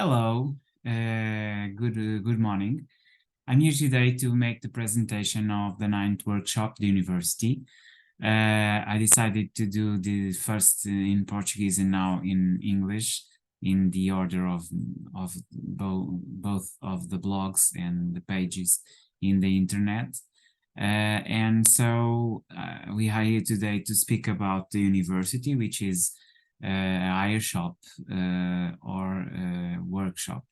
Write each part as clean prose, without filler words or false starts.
Hello, good morning. I'm here today to make the presentation of the ninth workshop, the university. I decided to do the first in Portuguese and now in English, in the order of both of the blogs and the pages in the internet. And so we are here today to speak about the university, which is higher shop or workshop,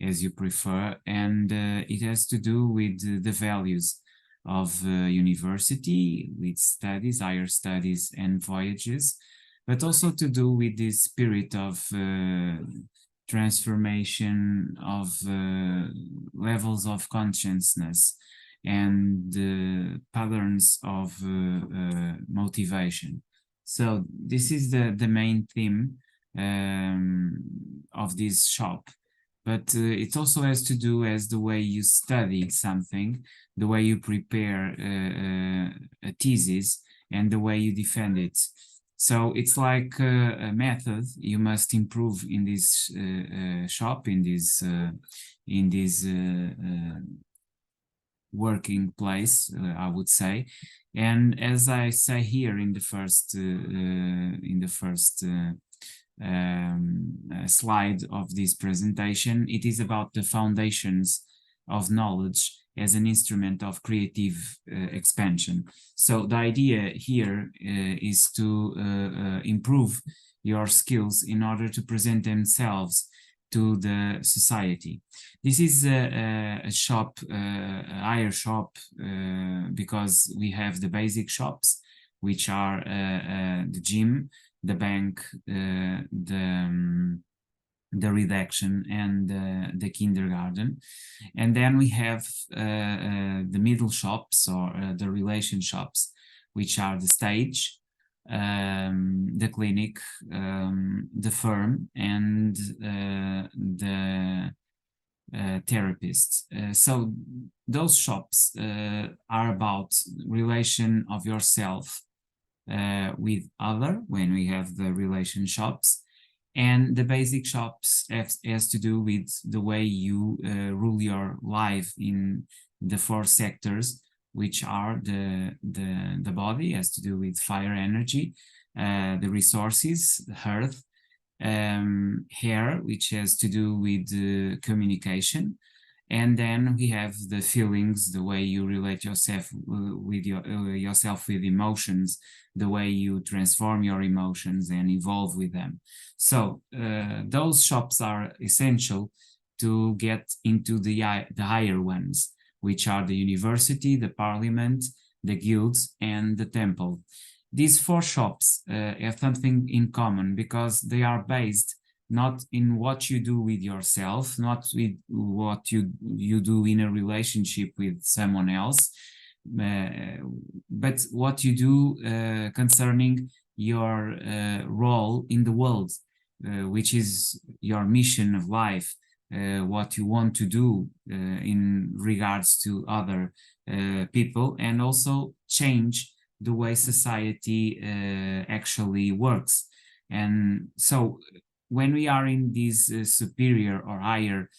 as you prefer, and it has to do with the values of university, with studies, higher studies, and voyages, but also to do with the spirit of transformation of levels of consciousness and patterns of motivation. So this is the main theme of this shop, but it also has to do as the way you study something, the way you prepare a thesis, and the way you defend it. So it's like a method you must improve in this shop, in this working place, I would say. And as I say here in the first slide of this presentation, it is about the foundations of knowledge as an instrument of creative expansion. So the idea here is to improve your skills in order to present themselves to the society. This is a shop, a higher shop, because we have the basic shops, which are the gym, the bank, the redaction, and the kindergarten. And then we have the middle shops, or the relation shops, which are the stage, the clinic, the firm, and the therapists. So those shops are about relation of yourself with other, when we have the relation shops, and the basic shops has to do with the way you rule your life in the four sectors, which are the body, has to do with fire energy, the resources, the earth, hair, which has to do with communication, and then we have the feelings, the way you relate yourself with yourself with emotions, the way you transform your emotions and evolve with them. So those shops are essential to get into the higher ones, which are the university, the parliament, the guilds, and the temple. These four shops have something in common because they are based not in what you do with yourself, not with what you do in a relationship with someone else, but what you do concerning your role in the world, which is your mission of life, what you want to do in regards to other people, and also change the way society actually works. And so when we are in these superior or higher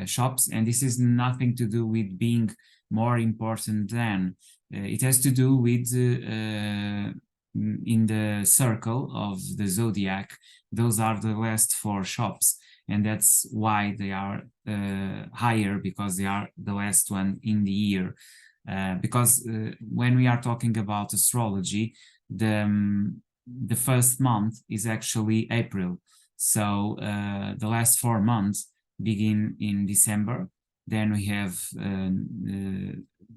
shops, and this is nothing to do with being more important than, it has to do with in the circle of the zodiac, those are the last four shops, and that's why they are higher, because they are the last one in the year. Because when we are talking about astrology, the first month is actually April. So the last 4 months begin in December. Then we have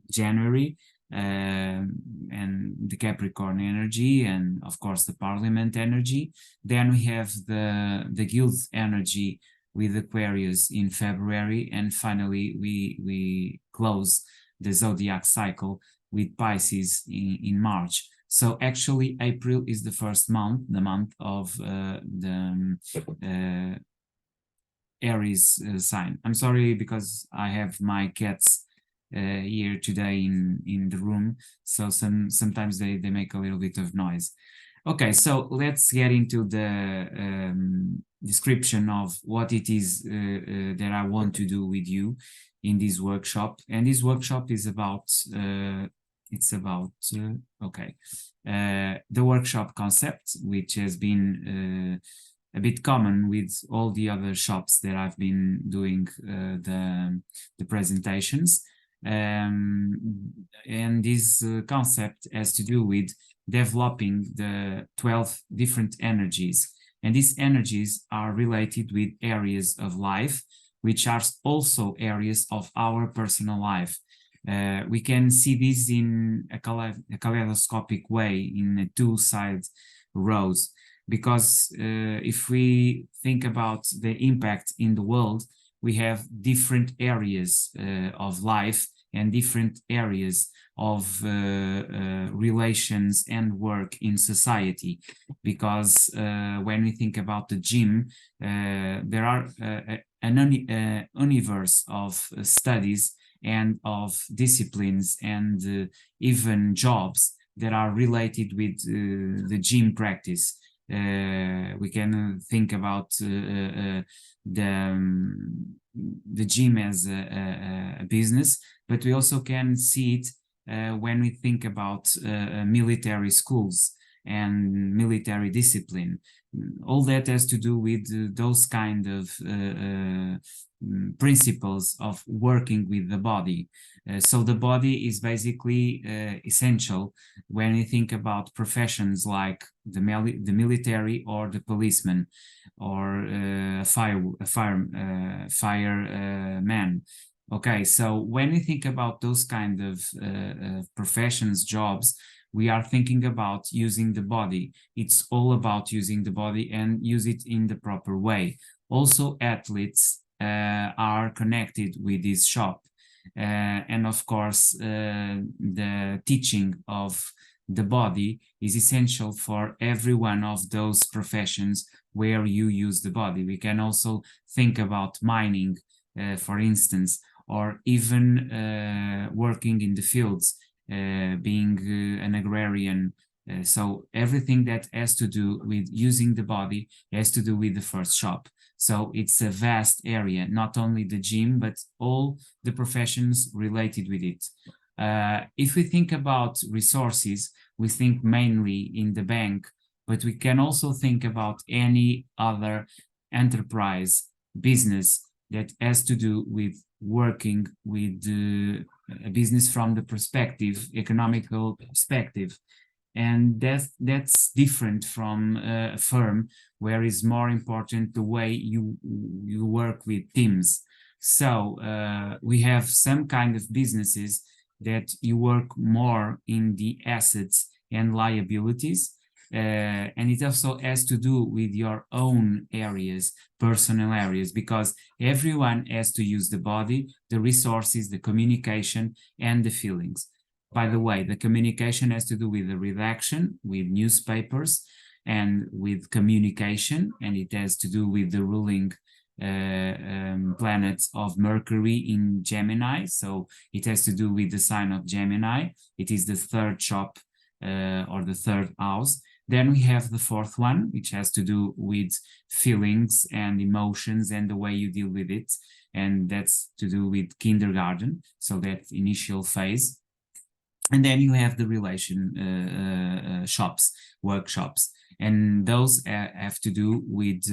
January and the Capricorn energy, and of course the Parliament energy. Then we have the Guild energy with Aquarius in February, and finally we close the zodiac cycle with Pisces in March. So actually April is the first month, the month of the Aries sign. I'm sorry because I have my cats here today in the room, so sometimes they make a little bit of noise. Okay, so let's get into the description of what it is that I want to do with you in this workshop. And this workshop is about, the workshop concept, which has been a bit common with all the other shops that I've been doing the presentations. And this concept has to do with developing the 12 different energies. And these energies are related with areas of life, which are also areas of our personal life. We can see this in a kaleidoscopic way in a two-side rows, because if we think about the impact in the world, we have different areas of life and different areas of relations and work in society. Because when we think about the gym, there are an universe of studies and of disciplines and even jobs that are related with the gym practice. We can think about the gym as a business, but we also can see it when we think about military schools and military discipline. All that has to do with those kind of principles of working with the body. So the body is basically essential when you think about professions like the military or the policeman or fireman. Okay, so when we think about those kind of professions, jobs, we are thinking about using the body. It's all about using the body and use it in the proper way. Also, athletes are connected with this shop. And of course, the teaching of the body is essential for every one of those professions where you use the body. We can also think about mining, for instance, or even working in the fields, being an agrarian. So everything that has to do with using the body has to do with the first shop. So it's a vast area, not only the gym, but all the professions related with it. If we think about resources, we think mainly in the bank, but we can also think about any other enterprise, business that has to do with working with a business from the economical perspective. And that's different from a firm where it's more important the way you work with teams. So we have some kind of businesses that you work more in the assets and liabilities. And it also has to do with your own areas, personal areas, because everyone has to use the body, the resources, the communication, and the feelings. By the way, the communication has to do with the redaction, with newspapers, and with communication, and it has to do with the ruling planets of Mercury in Gemini. So it has to do with the sign of Gemini. It is the third shop or the third house. Then we have the fourth one, which has to do with feelings and emotions and the way you deal with it. And that's to do with kindergarten, so that initial phase. And then you have the relation shops, workshops, and those have to do with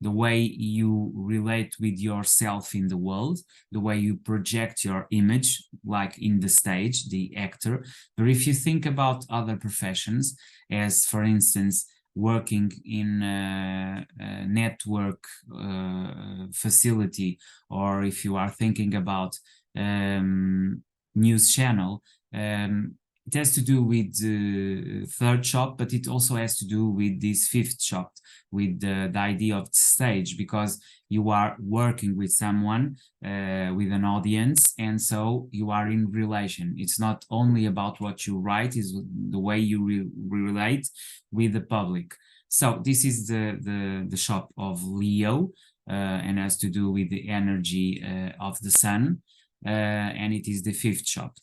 the way you relate with yourself in the world, the way you project your image, like in the stage, the actor. But if you think about other professions, as for instance, working in a network facility, or if you are thinking about news channel, it has to do with the third shop, but it also has to do with this fifth shop, with the idea of the stage, because you are working with someone, with an audience, and so you are in relation. It's not only about what you write, it's the way you relate with the public. So this is the shop of Leo, and has to do with the energy of the sun. And it is the fifth shop.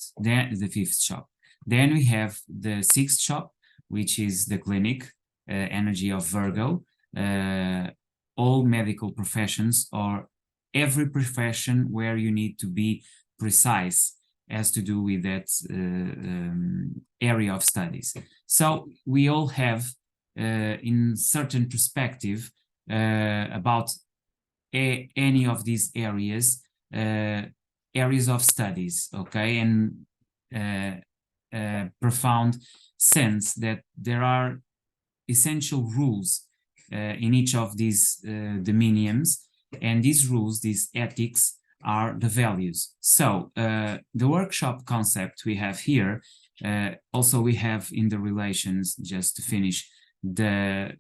Then we have the sixth shop, which is the clinic, energy of Virgo, all medical professions, or every profession where you need to be precise has to do with that area of studies. So we all have, in certain perspective, about any of these areas, areas of studies, okay, and profound sense that there are essential rules in each of these dominions, and these rules, these ethics, are the values. So the workshop concept we have here, also we have in the relations, just to finish, the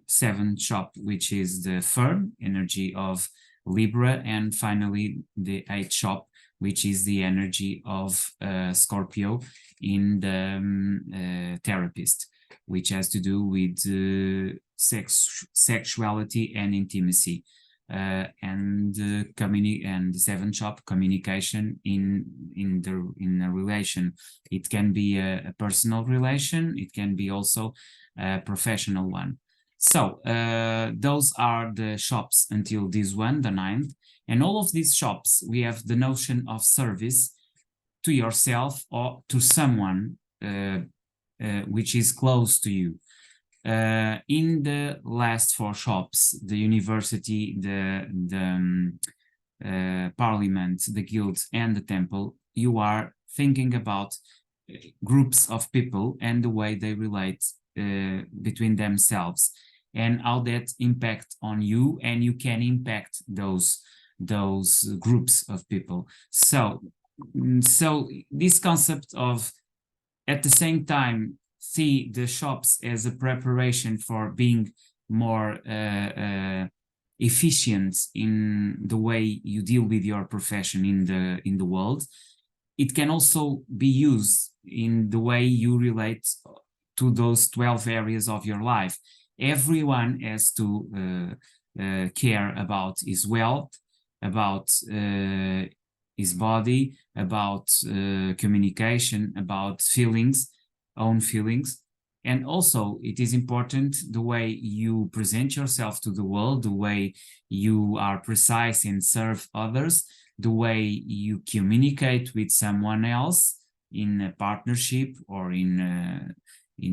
seventh shop, which is the firm energy of Libra, and finally the eighth shop, which is the energy of Scorpio in the therapist, which has to do with sexuality and intimacy, and the seventh shop, communication in a relation. It can be a personal relation, it can be also a professional one. So those are the shops until this one, the ninth. And all of these shops, we have the notion of service to yourself or to someone which is close to you. In the last four shops, the university, the parliament, the guild, and the temple, you are thinking about groups of people and the way they relate between themselves, and how that impact on you, and you can impact those groups of people. So this concept of, at the same time, see the shops as a preparation for being more efficient in the way you deal with your profession in the world. It can also be used in the way you relate to those 12 areas of your life. Everyone has to care about his wealth, about his body, about communication, about feelings, own feelings. And also it is important the way you present yourself to the world, the way you are precise and serve others, the way you communicate with someone else in a partnership or in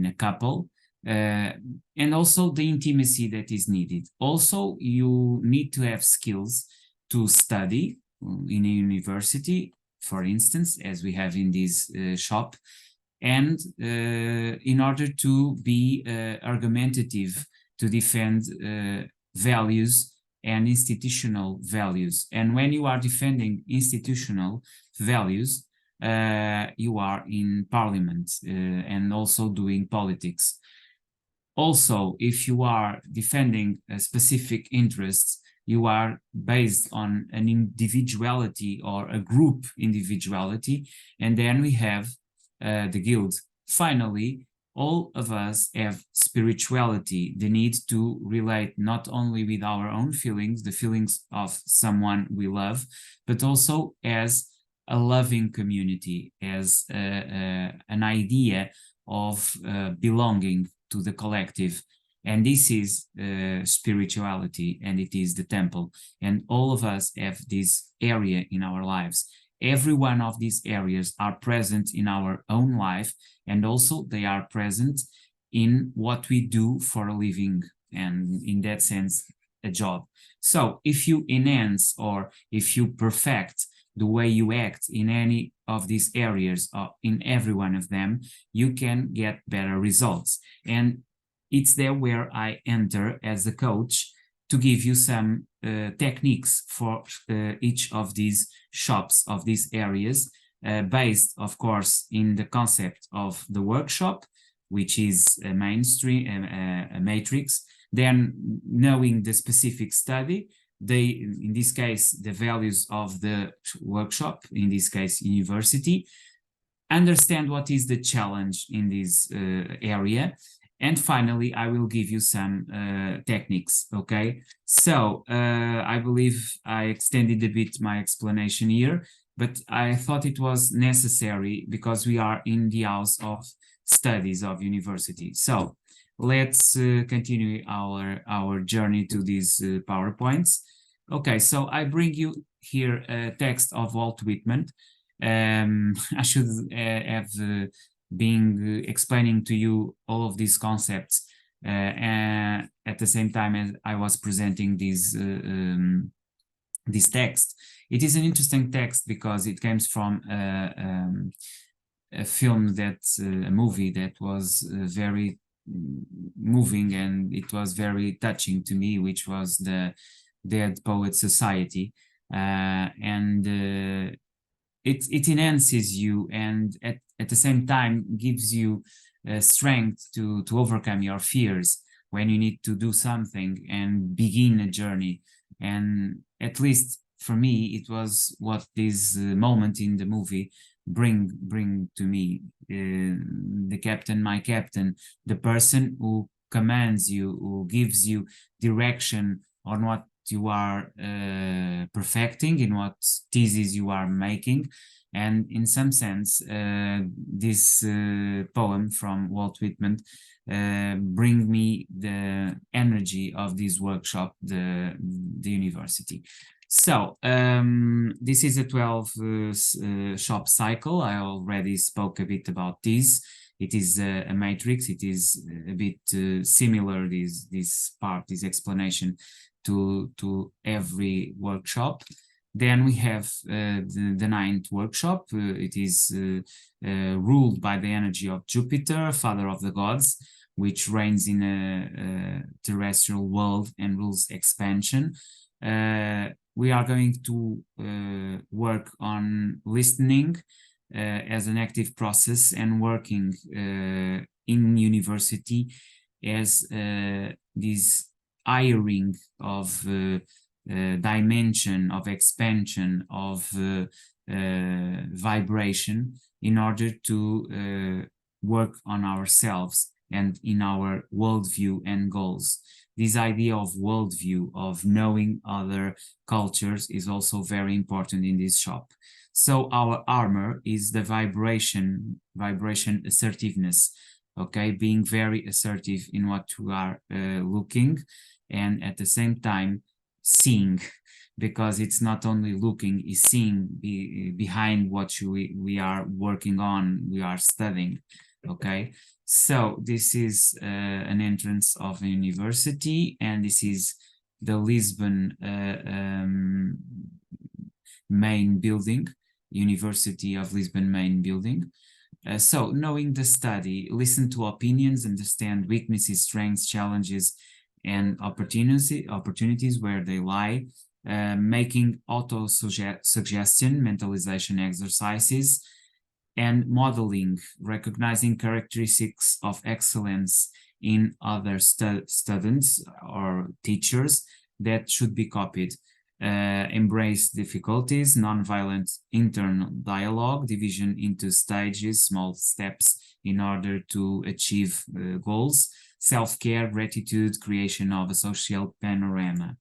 a couple, and also the intimacy that is needed. Also, you need to have skills to study in a university, for instance, as we have in this shop, and in order to be argumentative, to defend values and institutional values. And when you are defending institutional values, you are in parliament and also doing politics. Also, if you are defending a specific interests, you are based on an individuality or a group individuality. And then we have the guild. Finally, all of us have spirituality, the need to relate not only with our own feelings, the feelings of someone we love, but also as a loving community, as an idea of belonging to the collective. And this is spirituality, and it is the temple. And all of us have this area in our lives. Every one of these areas are present in our own life, and also they are present in what we do for a living, and in that sense, a job. So if you enhance or if you perfect the way you act in any of these areas, or in every one of them, you can get better results. And it's there where I enter as a coach to give you some techniques for each of these shops, of these areas, based, of course, in the concept of the workshop, which is a mainstream, a matrix, then knowing the specific study, in this case, the values of the workshop, in this case, university, understand what is the challenge in this area. And finally, I will give you some techniques, okay? So I believe I extended a bit my explanation here, but I thought it was necessary because we are in the house of studies of university. So let's continue our journey to these PowerPoints. Okay, so I bring you here a text of Walt Whitman. I should have been explaining to you all of these concepts at the same time as I was presenting this text. It is an interesting text because it comes from a film a movie that was very moving, and it was very touching to me, which was the Dead Poets Society, and it enhances you, and at the same time gives you strength to overcome your fears when you need to do something and begin a journey. And at least for me, it was what this moment in the movie bring to me. The captain, my captain, the person who commands you, who gives you direction on what you are perfecting, in what thesis you are making. And in some sense, this poem from Walt Whitman bring me the energy of this workshop, the university. So this is a 12 shop cycle. I already spoke a bit about this. It is a matrix. It is a bit similar, this explanation to every workshop. Then we have the ninth workshop. It is ruled by the energy of Jupiter, father of the gods, which reigns in a terrestrial world and rules expansion. We are going to work on listening as an active process, and working in university as this hiring of dimension, of expansion, of vibration, in order to work on ourselves and in our worldview and goals. This idea of worldview, of knowing other cultures, is also very important in this shop. So our armor is the vibration assertiveness, okay? Being very assertive in what we are looking, and at the same time seeing, because it's not only looking, it's seeing behind what we are working on, we are studying, okay? So this is an entrance of a university, and this is the Lisbon main building, University of Lisbon main building. So knowing the study, listen to opinions, understand weaknesses, strengths, challenges, and opportunities where they lie, making auto-suggestion, mentalization exercises, and modeling, recognizing characteristics of excellence in other students or teachers that should be copied. Embrace difficulties, non-violent internal dialogue, division into stages, small steps in order to achieve goals, self-care, gratitude, creation of a social panorama.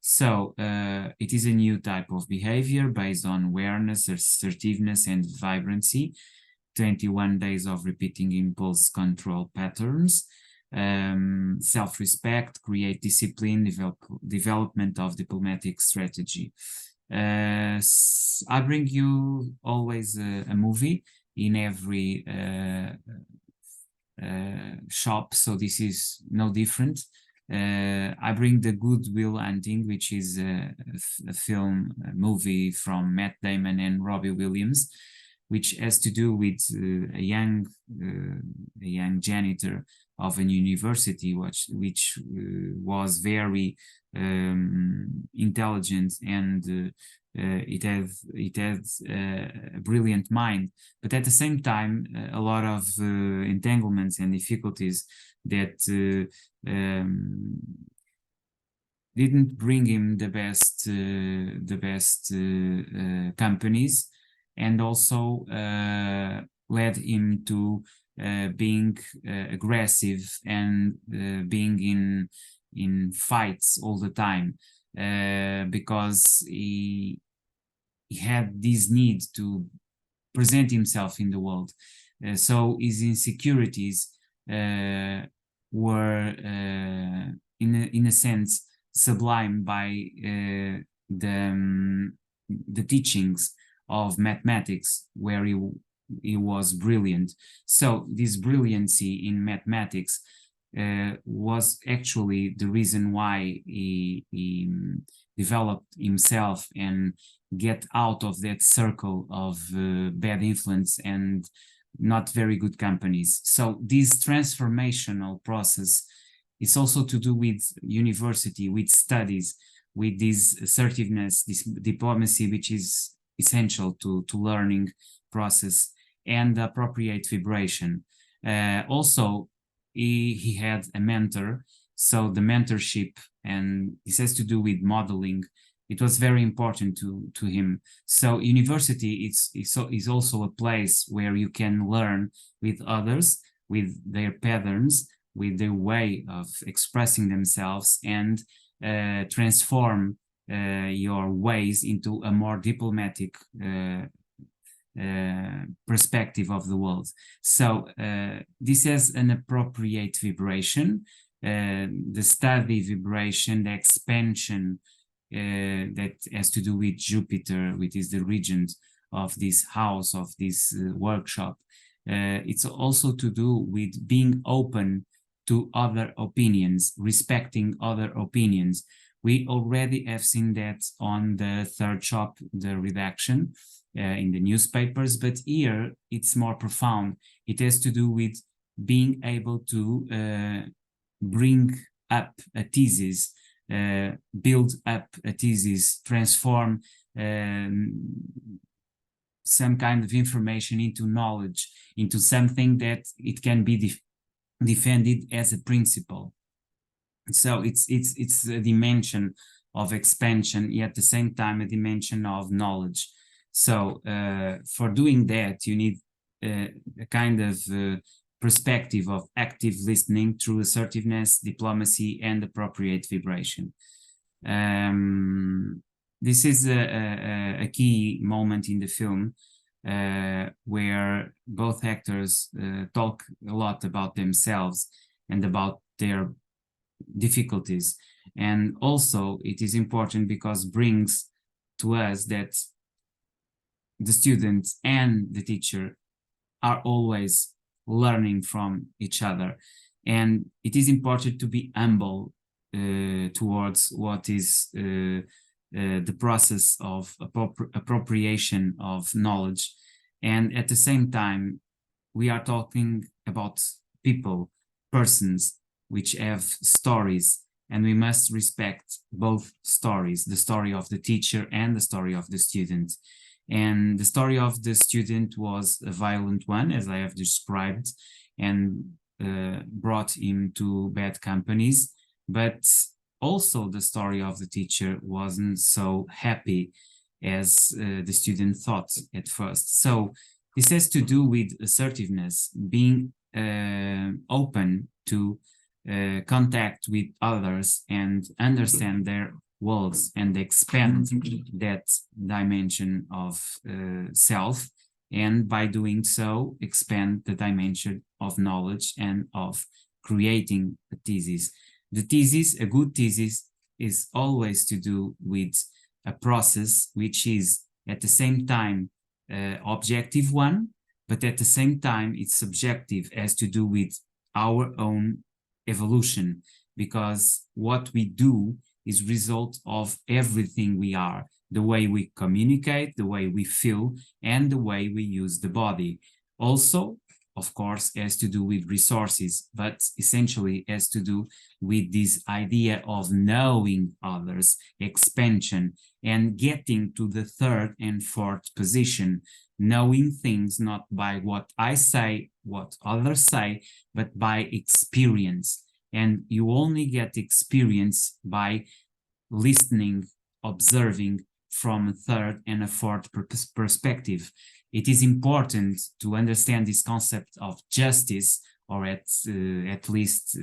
So it is a new type of behavior based on awareness, assertiveness, and vibrancy. 21 days of repeating impulse control patterns, self-respect, create discipline, development of diplomatic strategy. I bring you always a movie in every shop, so this is no different. I bring the Good Will Hunting, which is a movie from Matt Damon and Robbie Williams, which has to do with a young janitor of an university, which was very intelligent, and it had a brilliant mind, but at the same time a lot of entanglements and difficulties that didn't bring him the best companies, and also led him to being aggressive and being in fights all the time, because he had this need to present himself in the world. So his insecurities were, in a sense, sublimed by the teachings of mathematics, where he was brilliant. So this brilliancy in mathematics was actually the reason why he developed himself and get out of that circle of bad influence and not very good companies. So this transformational process is also to do with university, with studies, with this assertiveness, this diplomacy, which is essential to learning process, and appropriate vibration. Also, he had a mentor, so the mentorship, and this has to do with modeling. It was very important to him. So university is also a place where you can learn with others, with their patterns, with their way of expressing themselves, and transform your ways into a more diplomatic perspective of the world. So this has an appropriate vibration, the study vibration, the expansion that has to do with Jupiter, which is the regent of this house, of this workshop. It's also to do with being open to other opinions, respecting other opinions. We already have seen that on the third shop, the redaction, in the newspapers, but here it's more profound. It has to do with being able to bring up a thesis, build up a thesis, transform some kind of information into knowledge, into something that it can be defended as a principle. So it's a dimension of expansion, yet at the same time a dimension of knowledge. So for doing that, you need a kind of perspective of active listening through assertiveness, diplomacy, and appropriate vibration. This is a key moment in the film where both actors talk a lot about themselves and about their difficulties. And also it is important because brings to us that the student and the teacher are always learning from each other. And it is important to be humble towards what is the process of appropriation of knowledge. And at the same time, we are talking about people, persons, which have stories, and we must respect both stories, the story of the teacher and the story of the student. And the story of the student was a violent one, as I have described, and brought him to bad companies. But also the story of the teacher wasn't so happy as the student thought at first. So this has to do with assertiveness, being open to contact with others and understand their worlds and expand that dimension of self, and by doing so expand the dimension of knowledge and of creating a thesis. The thesis, a good thesis, is always to do with a process which is at the same time objective one, but at the same time it's subjective, as to do with our own evolution, because what we do is result of everything we are, the way we communicate, the way we feel, and the way we use the body. Also, of course, has to do with resources, but essentially has to do with this idea of knowing others, expansion, and getting to the third and fourth position, knowing things not by what I say, what others say, but by experience. And you only get experience by listening, observing from a third and a fourth perspective. It is important to understand this concept of justice, or at least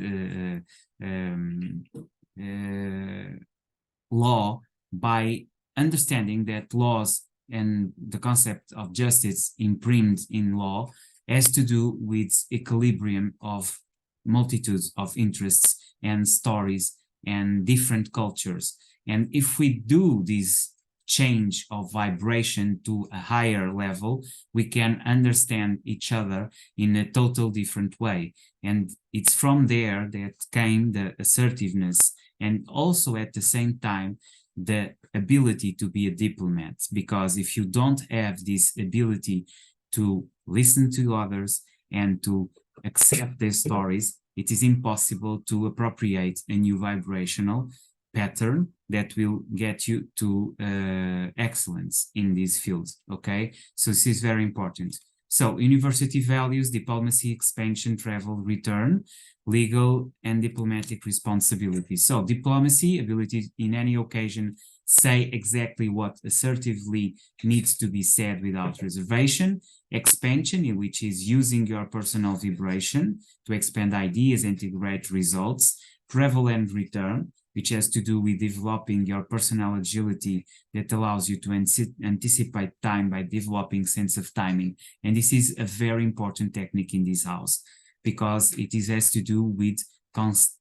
law, by understanding that laws and the concept of justice imprinted in law has to do with equilibrium of multitudes of interests and stories and different cultures. And if we do this change of vibration to a higher level, we can understand each other in a total different way. And it's from there that came the assertiveness, and also at the same time, the ability to be a diplomat. Because if you don't have this ability to listen to others and to accept their stories, it is impossible to appropriate a new vibrational pattern that will get you to excellence in these fields. Okay, so this is very important. So university values: diplomacy, expansion, travel, return, legal and diplomatic responsibility. So diplomacy, ability in any occasion say exactly what assertively needs to be said without reservation. Expansion, which is using your personal vibration to expand ideas and integrate results. Travel and return, which has to do with developing your personal agility that allows you to anticipate time by developing sense of timing. And this is a very important technique in this house, because it has to do with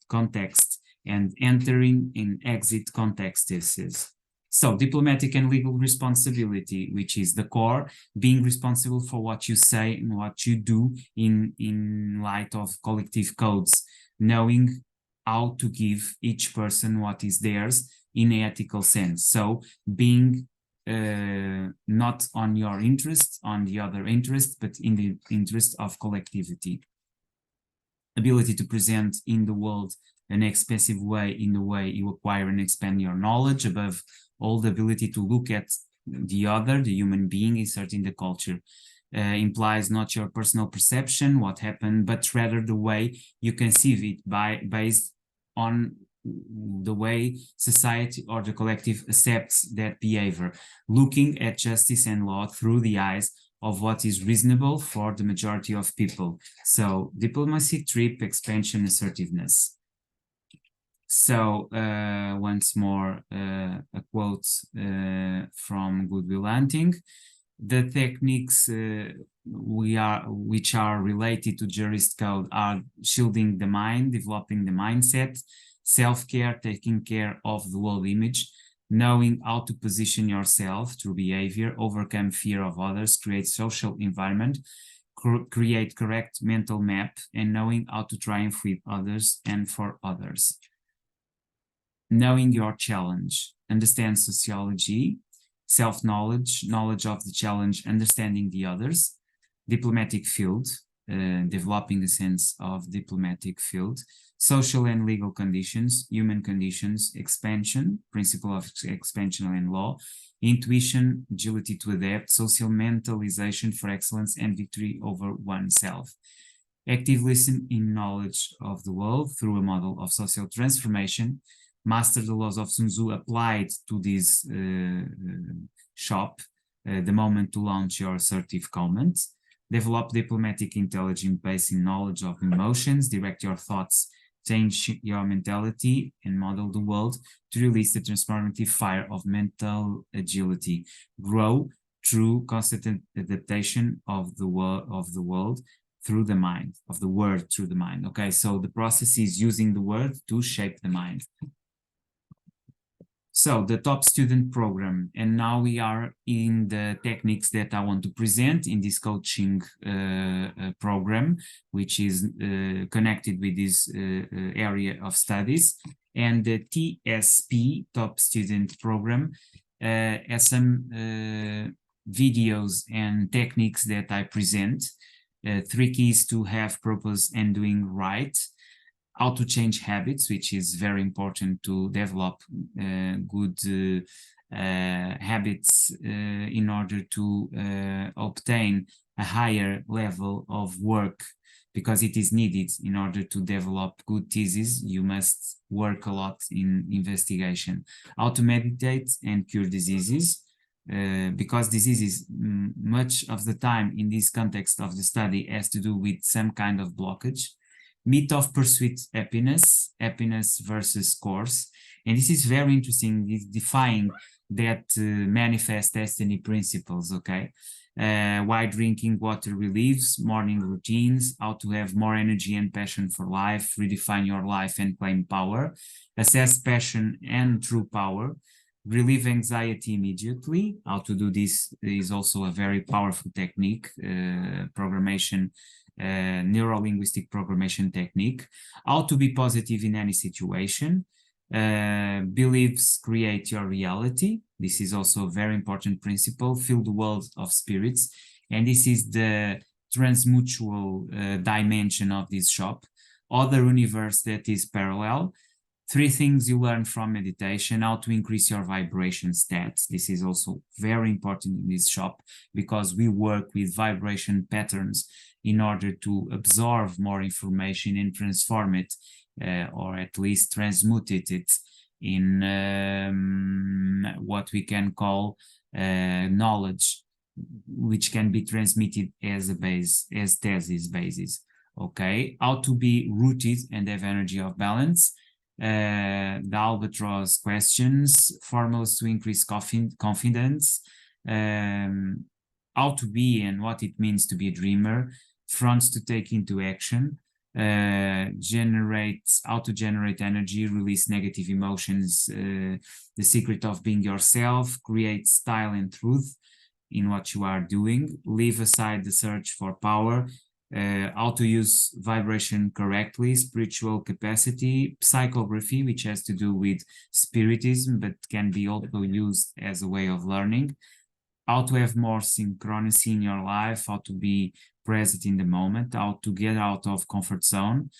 context and entering and exit contexts. So diplomatic and legal responsibility, which is the core, being responsible for what you say and what you do in light of collective codes, knowing how to give each person what is theirs in an ethical sense. So being not on your interest, on the other interest, but in the interest of collectivity. Ability to present in the world an expressive way, in the way you acquire and expand your knowledge. Above all, the ability to look at the other, the human being inserted in the culture. Implies not your personal perception, what happened, but rather the way you conceive it based on the way society or the collective accepts that behavior, looking at justice and law through the eyes of what is reasonable for the majority of people. So diplomacy, trip, expansion, assertiveness. So once more, a quote from Good Will Hunting. The techniques which are related to jurist code are shielding the mind, developing the mindset, self-care, taking care of the world image, knowing how to position yourself through behavior, overcome fear of others, create social environment, create correct mental map, and knowing how to triumph with others and for others. Knowing your challenge, understand sociology, self-knowledge, knowledge of the challenge, understanding the others, diplomatic field, developing the sense of diplomatic field, social and legal conditions, human conditions, expansion, principle of expansion and law, intuition, agility to adapt, social mentalization for excellence and victory over oneself. Active listen in knowledge of the world through a model of social transformation, master the laws of Sun Tzu applied to this shop, the moment to launch your assertive comments, develop diplomatic intelligence based in knowledge of emotions, direct your thoughts, change your mentality, and model the world to release the transformative fire of mental agility. Grow through constant adaptation of the world through the mind, of the word through the mind. Okay, so the process is using the word to shape the mind. So the top student program, and now we are in the techniques that I want to present in this coaching program, which is connected with this area of studies. And the TSP, top student program, has some videos and techniques that I present. 3 keys to have purpose and doing right. How to change habits, which is very important to develop good habits in order to obtain a higher level of work, because it is needed in order to develop good thesis. You must work a lot in investigation. How to meditate and cure diseases, because diseases much of the time in this context of the study has to do with some kind of blockage. Myth of pursuit happiness, happiness versus course. And this is very interesting, it's defying that manifest destiny principles, okay? why drinking water relieves, morning routines, how to have more energy and passion for life, redefine your life and claim power, assess passion and true power, relieve anxiety immediately. How to do this is also a very powerful technique, programmation, neuro-linguistic programmation technique. How to be positive in any situation. Beliefs create your reality. This is also a very important principle. Fill the world of spirits. And this is the transmutual dimension of this shop. Other universe that is parallel. 3 things you learn from meditation: how to increase your vibration stats. This is also very important in this shop because we work with vibration patterns in order to absorb more information and transform it, or at least transmute it in what we can call knowledge, which can be transmitted as a base, as thesis basis. Okay, how to be rooted and have energy of balance. The albatross questions, formulas to increase confidence, how to be and what it means to be a dreamer, fronts to take into action, how to generate energy, release negative emotions, the secret of being yourself, create style and truth in what you are doing, leave aside the search for power, how to use vibration correctly, spiritual capacity, psychography, which has to do with spiritism, but can be also used as a way of learning, how to have more synchronicity in your life, how to be present in the moment, how to get out of comfort zone,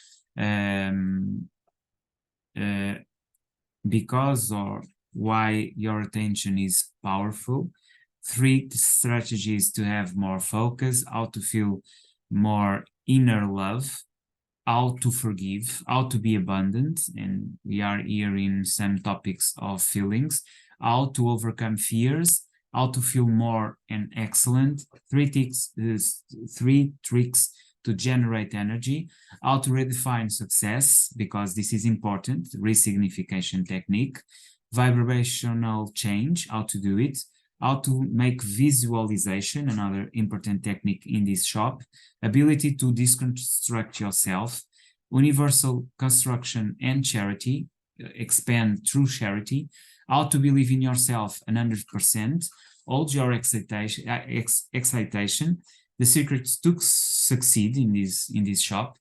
because or why your attention is powerful, 3 strategies to have more focus, how to feel more inner love, how to forgive, how to be abundant, and we are here in some topics of feelings, how to overcome fears, how to feel more and excellent, 3 tricks to generate energy, how to redefine success, because this is important, resignification technique, vibrational change, how to do it, how to make visualization, another important technique in this shop, ability to deconstruct yourself, universal construction and charity, expand through charity, how to believe in yourself 100%, hold your excitation, the secrets to succeed in this shop,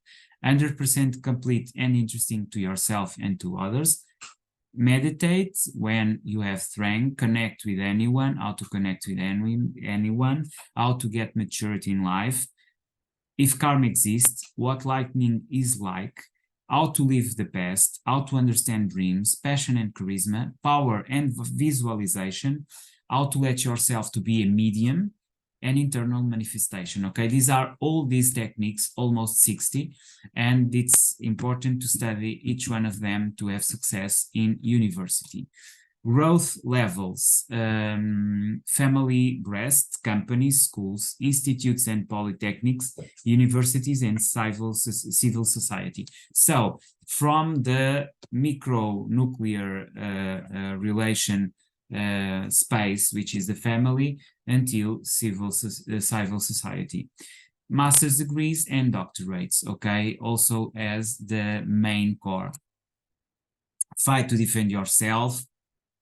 100% complete and interesting to yourself and to others, meditate when you have strength, connect with anyone, how to connect with anyone, how to get maturity in life, if karma exists, what lightning is like, how to live the past, how to understand dreams, passion and charisma, power and visualization, how to let yourself to be a medium, and internal manifestation. Okay, these are all these techniques, almost 60, and it's important to study each one of them to have success in university. Growth levels, family breast, companies, schools, institutes and polytechnics, universities and civil society. So from the micro-nuclear relation space, which is the family, until civil society. Master's degrees and doctorates, okay, also as the main core. Fight to defend yourself,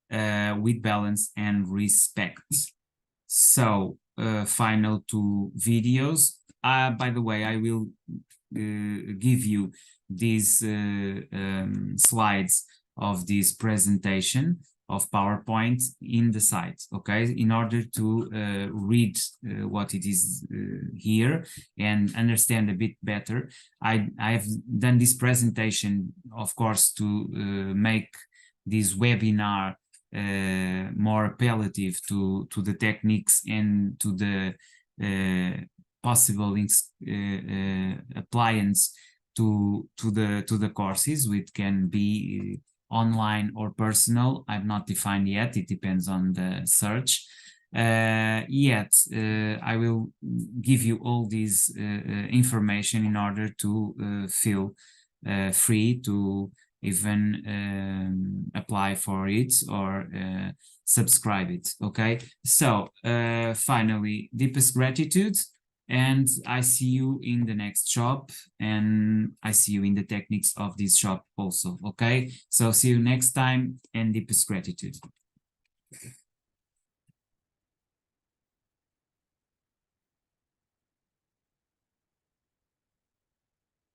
with balance and respect. So final 2 videos. By the way, I will give you these slides of this presentation of PowerPoint in the site, okay, in order to read what it is here and understand a bit better. I've done this presentation, of course, to make this webinar more appellative to the techniques and to the possible appliance to the courses, which can be online or personal. I've not defined yet, it depends on the search. Yet I will give you all this information in order to feel free to even apply for it or subscribe it. Okay, so finally, deepest gratitude, and I see you in the next shop, and I see you in the techniques of this shop also. Okay, so see you next time, and deepest gratitude.